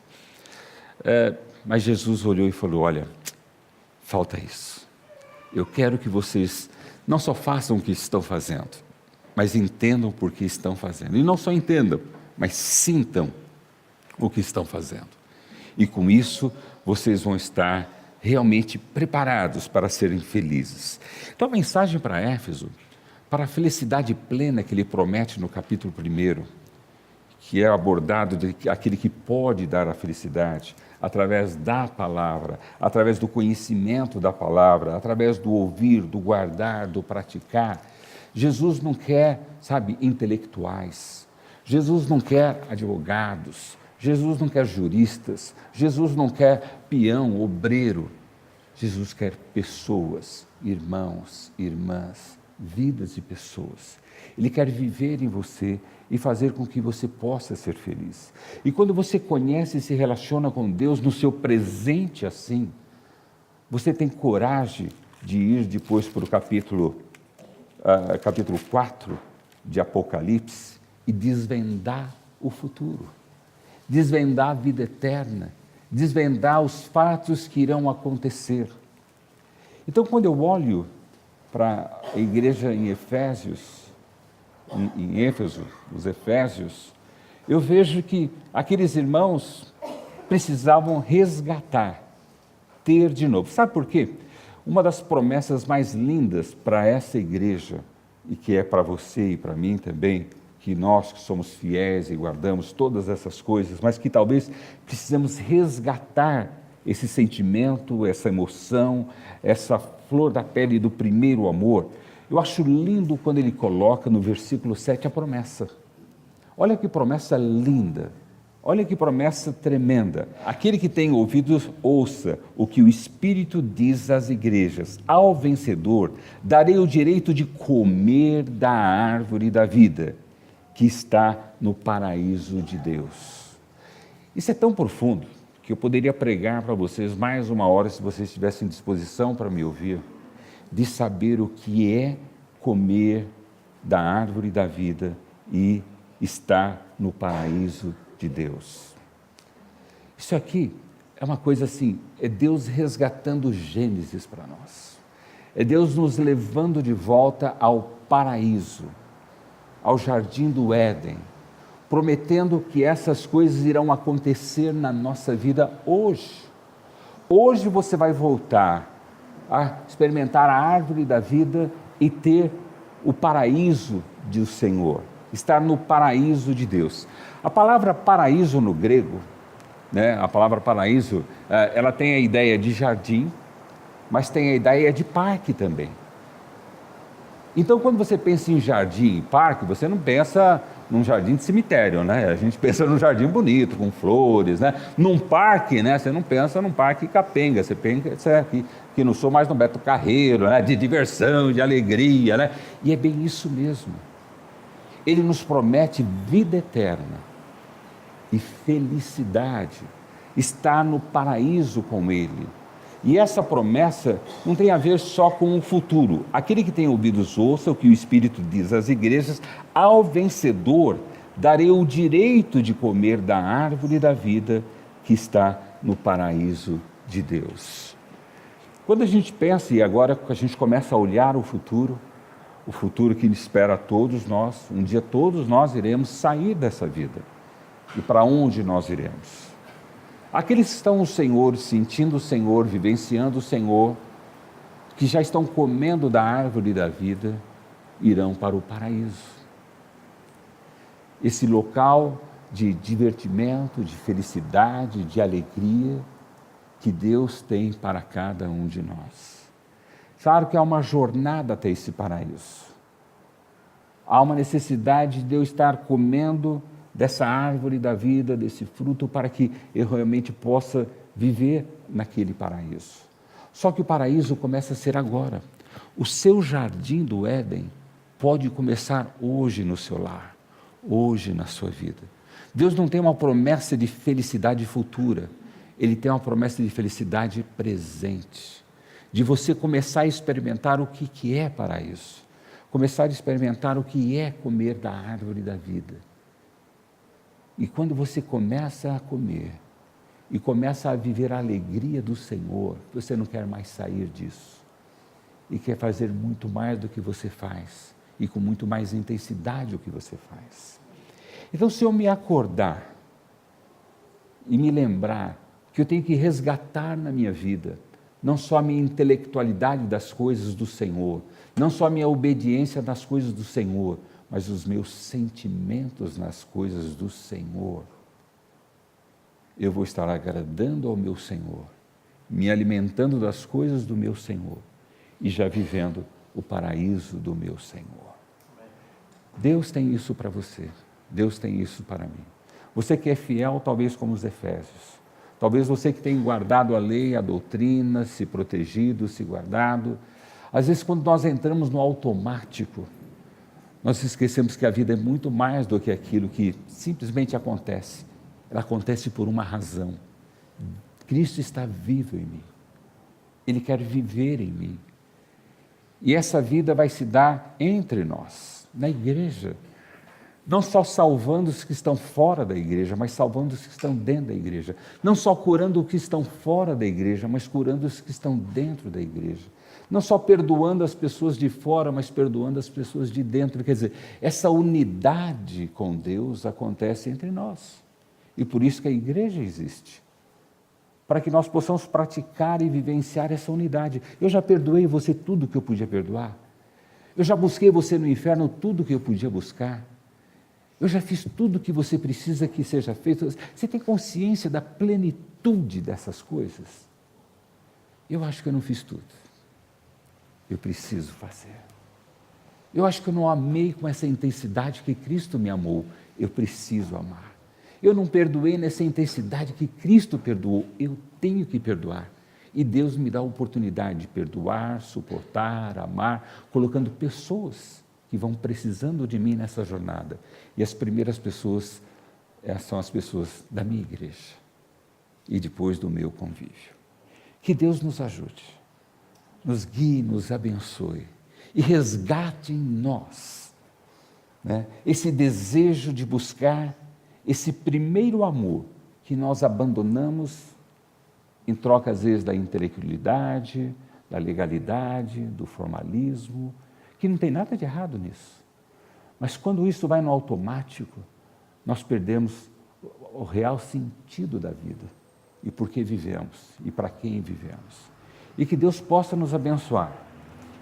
Mas Jesus olhou e falou, olha, falta isso. Eu quero que vocês não só façam o que estão fazendo, mas entendam por que estão fazendo. E não só entendam, mas sintam o que estão fazendo. E com isso, vocês vão estar realmente preparados para serem felizes. Então a mensagem para Éfeso, para a felicidade plena que ele promete no capítulo 1, que é abordado de aquele que pode dar a felicidade, através da palavra, através do conhecimento da palavra, através do ouvir, do guardar, do praticar. Jesus não quer, intelectuais. Jesus não quer advogados. Jesus não quer juristas. Jesus não quer peão, obreiro. Jesus quer pessoas, irmãos, irmãs, vidas de pessoas. Ele quer viver em você e fazer com que você possa ser feliz. E quando você conhece e se relaciona com Deus no seu presente assim, você tem coragem de ir depois para o capítulo 4 de Apocalipse e desvendar o futuro, desvendar a vida eterna, desvendar os fatos que irão acontecer. Então, quando eu olho para a igreja em Éfeso, os Efésios, eu vejo que aqueles irmãos precisavam resgatar, ter de novo. Sabe por quê? Uma das promessas mais lindas para essa igreja, e que é para você e para mim também, que nós que somos fiéis e guardamos todas essas coisas, mas que talvez precisamos resgatar esse sentimento, essa emoção, essa flor da pele do primeiro amor. Eu acho lindo quando ele coloca no versículo 7 a promessa. Olha que promessa linda, olha que promessa tremenda. Aquele que tem ouvidos, ouça o que o Espírito diz às igrejas. Ao vencedor, darei o direito de comer da árvore da vida, que está no paraíso de Deus. Isso é tão profundo que eu poderia pregar para vocês mais uma hora se vocês tivessem disposição para me ouvir, de saber o que é comer da árvore da vida e estar no paraíso de Deus. Isso aqui é uma coisa assim, é Deus resgatando Gênesis para nós. É Deus nos levando de volta ao paraíso, ao jardim do Éden, prometendo que essas coisas irão acontecer na nossa vida hoje. Hoje você vai voltar a experimentar a árvore da vida e ter o paraíso do Senhor, estar no paraíso de Deus. A palavra paraíso no grego, a palavra paraíso, ela tem a ideia de jardim, mas tem a ideia de parque também. Então, quando você pensa em jardim e parque, você não pensa num jardim de cemitério, A gente pensa num jardim bonito, com flores, Num parque, você não pensa num parque capenga, você pensa que não sou mais no Beto Carreiro, de diversão, de alegria, E é bem isso mesmo. Ele nos promete vida eterna e felicidade, estar no paraíso com Ele. E essa promessa não tem a ver só com o futuro. Aquele que tem ouvidos ouça o que o Espírito diz às igrejas. Ao vencedor darei o direito de comer da árvore da vida que está no paraíso de Deus. Quando a gente pensa, e agora a gente começa a olhar o futuro que espera a todos nós, um dia todos nós iremos sair dessa vida. E para onde nós iremos? Aqueles que estão no Senhor, sentindo o Senhor, vivenciando o Senhor, que já estão comendo da árvore da vida, irão para o paraíso. Esse local de divertimento, de felicidade, de alegria, que Deus tem para cada um de nós. Claro que há uma jornada até esse paraíso. Há uma necessidade de eu estar comendo dessa árvore da vida, desse fruto, para que eu realmente possa viver naquele paraíso. Só que o paraíso começa a ser agora. O seu jardim do Éden pode começar hoje no seu lar, hoje na sua vida. Deus não tem uma promessa de felicidade futura, Ele tem uma promessa de felicidade presente, de você começar a experimentar o que é paraíso, começar a experimentar o que é comer da árvore da vida. E quando você começa a comer e começa a viver a alegria do Senhor, você não quer mais sair disso e quer fazer muito mais do que você faz e com muito mais intensidade o que você faz. Então, se eu me acordar e me lembrar que eu tenho que resgatar na minha vida não só a minha intelectualidade das coisas do Senhor, não só a minha obediência das coisas do Senhor, mas os meus sentimentos nas coisas do Senhor, eu vou estar agradando ao meu Senhor, me alimentando das coisas do meu Senhor e já vivendo o paraíso do meu Senhor. Deus tem isso para você, Deus tem isso para mim. Você que é fiel, talvez como os Efésios, talvez você que tem guardado a lei, a doutrina, se protegido, se guardado, Às vezes, quando nós entramos no automático, nós esquecemos que a vida é muito mais do que aquilo que simplesmente acontece. Ela acontece por uma razão. Cristo está vivo em mim. Ele quer viver em mim. E essa vida vai se dar entre nós, na igreja. Não só salvando os que estão fora da igreja, mas salvando os que estão dentro da igreja. Não só curando os que estão fora da igreja, mas curando os que estão dentro da igreja. Não só perdoando as pessoas de fora, mas perdoando as pessoas de dentro. Quer dizer, essa unidade com Deus acontece entre nós. E por isso que a igreja existe. Para que nós possamos praticar e vivenciar essa unidade. Eu já perdoei você tudo que eu podia perdoar. Eu já busquei você no inferno tudo que eu podia buscar. Eu já fiz tudo que você precisa que seja feito. Você tem consciência da plenitude dessas coisas? Eu acho que eu não fiz tudo. Eu preciso fazer. Eu acho que eu não amei com essa intensidade que Cristo me amou. Eu preciso amar. Eu não perdoei nessa intensidade que Cristo perdoou. Eu tenho que perdoar. E Deus me dá a oportunidade de perdoar, suportar, amar, colocando pessoas que vão precisando de mim nessa jornada. E as primeiras pessoas são as pessoas da minha igreja e depois do meu convívio. Que Deus nos ajude, nos guie, nos abençoe e resgate em nós, né, esse desejo de buscar esse primeiro amor que nós abandonamos em troca, às vezes, da intelectualidade, da legalidade, do formalismo, que não tem nada de errado nisso. Mas quando isso vai no automático, nós perdemos o real sentido da vida e por que vivemos e para quem vivemos. E que Deus possa nos abençoar,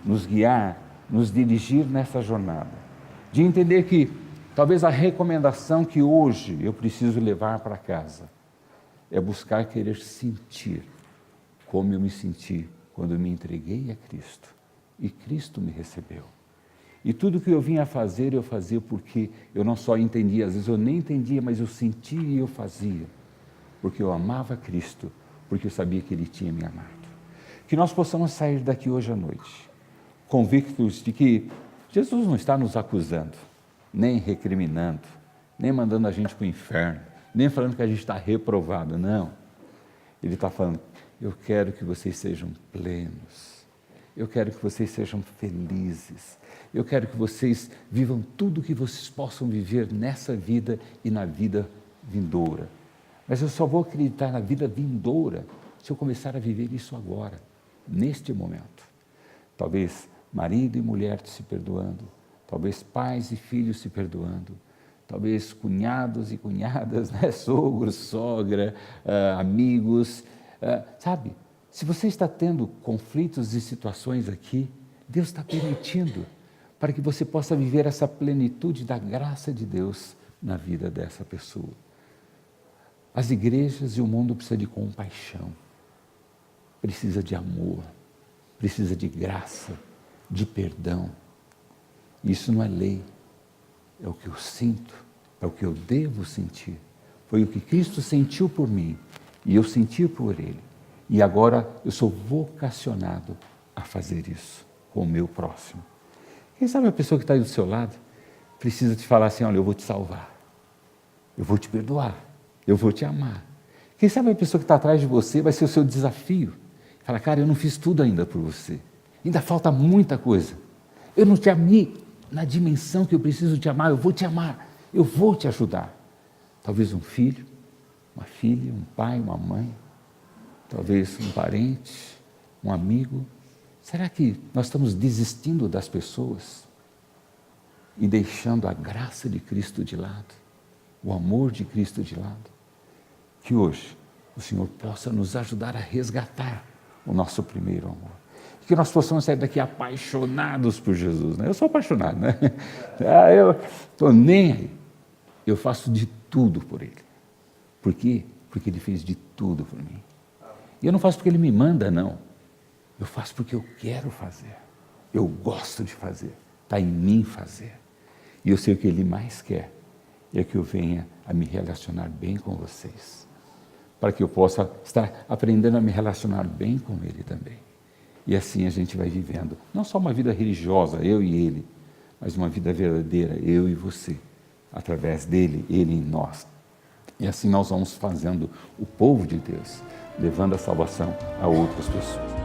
nos guiar, nos dirigir nessa jornada, de entender que talvez a recomendação que hoje eu preciso levar para casa é buscar querer sentir como eu me senti quando eu me entreguei a Cristo e Cristo me recebeu. E tudo que eu vinha fazer, eu fazia porque eu não só entendia, às vezes eu nem entendia, mas eu sentia e eu fazia, porque eu amava Cristo, porque eu sabia que Ele tinha me amado. Que nós possamos sair daqui hoje à noite, convictos de que Jesus não está nos acusando, nem recriminando, nem mandando a gente para o inferno, nem falando que a gente está reprovado, não. Ele está falando, eu quero que vocês sejam plenos, eu quero que vocês sejam felizes, eu quero que vocês vivam tudo o que vocês possam viver nessa vida e na vida vindoura. Mas eu só vou acreditar na vida vindoura se eu começar a viver isso agora, neste momento. Talvez marido e mulher se perdoando, talvez pais e filhos se perdoando, talvez cunhados e cunhadas, né? Sogros, sogra, amigos, sabe? Se você está tendo conflitos e situações aqui, Deus está permitindo para que você possa viver essa plenitude da graça de Deus na vida dessa pessoa. As igrejas e o mundo precisam de compaixão, precisa de amor, precisa de graça, de perdão. Isso não é lei, é o que eu sinto, é o que eu devo sentir. Foi o que Cristo sentiu por mim e eu senti por Ele. E agora eu sou vocacionado a fazer isso com o meu próximo. Quem sabe a pessoa que está aí do seu lado precisa te falar assim, olha, eu vou te salvar, eu vou te perdoar, eu vou te amar. Quem sabe a pessoa que está atrás de você vai ser o seu desafio. Fala, cara, eu não fiz tudo ainda por você, ainda falta muita coisa. Eu não te amei na dimensão que eu preciso te amar, eu vou te amar, eu vou te ajudar. Talvez um filho, uma filha, um pai, uma mãe, talvez um parente, um amigo. Será que nós estamos desistindo das pessoas e deixando a graça de Cristo de lado, o amor de Cristo de lado? Que hoje o Senhor possa nos ajudar a resgatar o nosso primeiro amor. Que nós possamos sair daqui apaixonados por Jesus, né? Eu sou apaixonado, né? Eu estou nem aí. Eu faço de tudo por Ele. Por quê? Porque Ele fez de tudo por mim. E eu não faço porque Ele me manda, não. Eu faço porque eu quero fazer. Eu gosto de fazer. Está em mim fazer. E eu sei o que Ele mais quer. É que eu venha a me relacionar bem com vocês. Para que eu possa estar aprendendo a me relacionar bem com Ele também. E assim a gente vai vivendo, não só uma vida religiosa, eu e ele, mas uma vida verdadeira, eu e você, através dele, ele em nós. E assim nós vamos fazendo o povo de Deus, levando a salvação a outras pessoas.